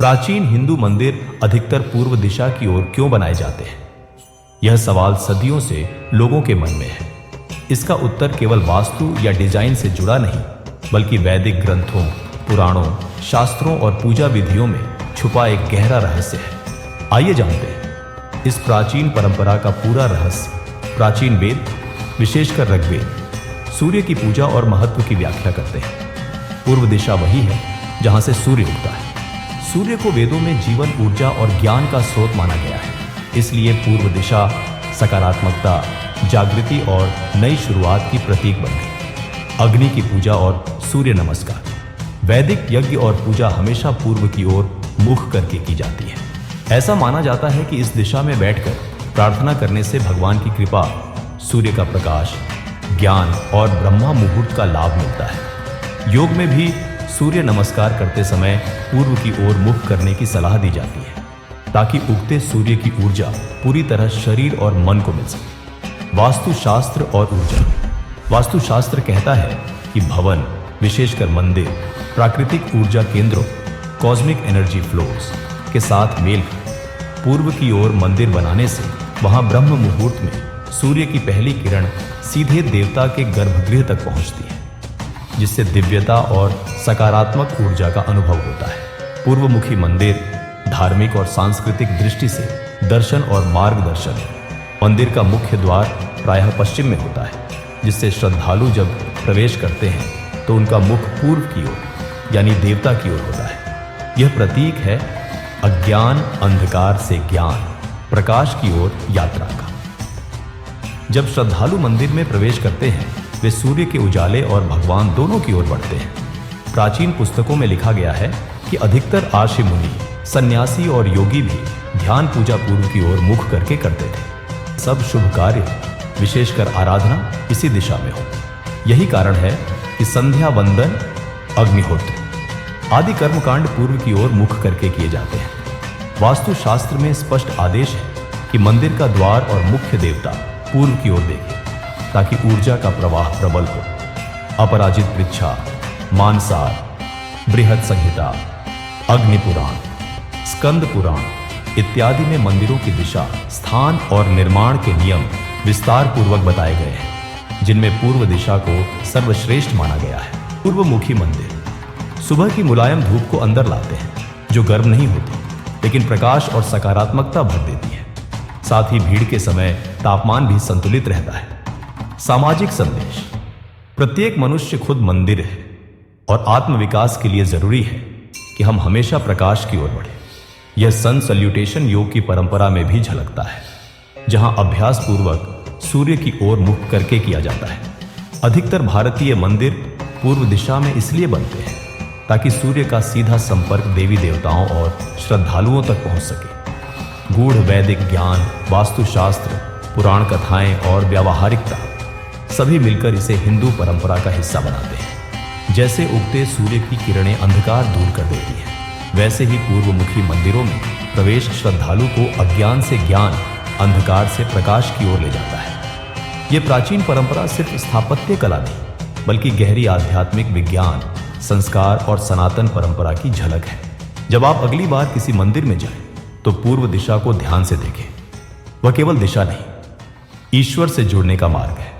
प्राचीन हिंदू मंदिर अधिकतर पूर्व दिशा की ओर क्यों बनाए जाते हैं? यह सवाल सदियों से लोगों के मन में है। इसका उत्तर केवल वास्तु या डिजाइन से जुड़ा नहीं, बल्कि वैदिक ग्रंथों, पुराणों, शास्त्रों और पूजा विधियों में छुपा एक गहरा रहस्य है। आइए जानते हैं इस प्राचीन परंपरा का पूरा रहस्य। प्राचीन वेद, विशेषकर ऋग्वेद, सूर्य की पूजा और महत्व की व्याख्या करते हैं। पूर्व दिशा वही है जहां से सूर्य उगता है। सूर्य को वेदों में जीवन, ऊर्जा और ज्ञान का स्रोत माना गया है। इसलिए पूर्व दिशा सकारात्मकता, जागृति और नई शुरुआत की प्रतीक बन गई। अग्नि की पूजा और सूर्य नमस्कार। वैदिक यज्ञ और पूजा हमेशा पूर्व की ओर मुख करके की जाती है। ऐसा माना जाता है कि इस दिशा में बैठकर प्रार्थना करने से भगवान की कृपा, सूर्य का प्रकाश, ज्ञान और ब्रह्मा मुहूर्त का लाभ मिलता है। योग में भी सूर्य नमस्कार करते समय पूर्व की ओर मुख करने की सलाह दी जाती है, ताकि उगते सूर्य की ऊर्जा पूरी तरह शरीर और मन को मिल सके। वास्तुशास्त्र और ऊर्जा। वास्तुशास्त्र कहता है कि भवन, विशेषकर मंदिर, प्राकृतिक ऊर्जा केंद्रों, कॉस्मिक एनर्जी फ्लोज के साथ मेल खाते। पूर्व की ओर मंदिर बनाने से वहां ब्रह्म मुहूर्त में सूर्य की पहली किरण सीधे देवता के गर्भगृह तक पहुंचती है, जिससे दिव्यता और सकारात्मक ऊर्जा का अनुभव होता है। पूर्वमुखी मंदिर धार्मिक और सांस्कृतिक दृष्टि से दर्शन और मार्गदर्शन है। मंदिर का मुख्य द्वार प्रायः पश्चिम में होता है, जिससे श्रद्धालु जब प्रवेश करते हैं तो उनका मुख पूर्व की ओर यानी देवता की ओर होता है। यह प्रतीक है अज्ञान अंधकार से ज्ञान, प्रकाश की ओर यात्रा का। जब श्रद्धालु मंदिर में प्रवेश करते हैं, वे सूर्य के उजाले और भगवान दोनों की ओर बढ़ते हैं। प्राचीन पुस्तकों में लिखा गया है कि अधिकतर आर्षि मुनि, सन्यासी और योगी भी ध्यान पूजा पूर्व की ओर मुख करके करते थे। सब शुभ कार्य, विशेषकर आराधना, इसी दिशा में हो। यही कारण है कि संध्या वंदन, अग्निहोत्र आदि कर्मकांड पूर्व की ओर मुख करके किए जाते हैं। वास्तुशास्त्र में स्पष्ट आदेश है कि मंदिर का द्वार और मुख्य देवता पूर्व की ओर देखें, ताकि ऊर्जा का प्रवाह प्रबल हो। अपराजित पृच्छा, मानसार, बृहद संहिता, अग्नि पुराण, स्कंद पुराण इत्यादि में मंदिरों की दिशा, स्थान और निर्माण के नियम विस्तार पूर्वक बताए गए हैं, जिनमें पूर्व दिशा को सर्वश्रेष्ठ माना गया है। पूर्वमुखी मंदिर सुबह की मुलायम धूप को अंदर लाते हैं, जो गर्म नहीं होती लेकिन प्रकाश और सकारात्मकता भर देती है। साथ ही भीड़ के समय तापमान भी संतुलित रहता है। सामाजिक संदेश। प्रत्येक मनुष्य खुद मंदिर है और आत्मविकास के लिए जरूरी है कि हम हमेशा प्रकाश की ओर बढ़ें। यह सन सल्यूटेशन योग की परंपरा में भी झलकता है, जहां अभ्यास पूर्वक सूर्य की ओर मुख करके किया जाता है। अधिकतर भारतीय मंदिर पूर्व दिशा में इसलिए बनते हैं ताकि सूर्य का सीधा संपर्क देवी देवताओं और श्रद्धालुओं तक पहुंच सके। गूढ़ वैदिक ज्ञान, वास्तुशास्त्र, पुराण कथाएं और व्यावहारिकता सभी मिलकर इसे हिंदू परंपरा का हिस्सा बनाते हैं। जैसे उगते सूर्य की किरणें अंधकार दूर कर देती हैं, वैसे ही पूर्वमुखी मंदिरों में प्रवेश श्रद्धालु को अज्ञान से ज्ञान, अंधकार से प्रकाश की ओर ले जाता है। यह प्राचीन परंपरा सिर्फ स्थापत्य कला नहीं, बल्कि गहरी आध्यात्मिक विज्ञान, संस्कार और सनातन परंपरा की झलक है। जब आप अगली बार किसी मंदिर में जाएं, तो पूर्व दिशा को ध्यान से देखें। वह केवल दिशा नहीं, ईश्वर से जुड़ने का मार्ग है।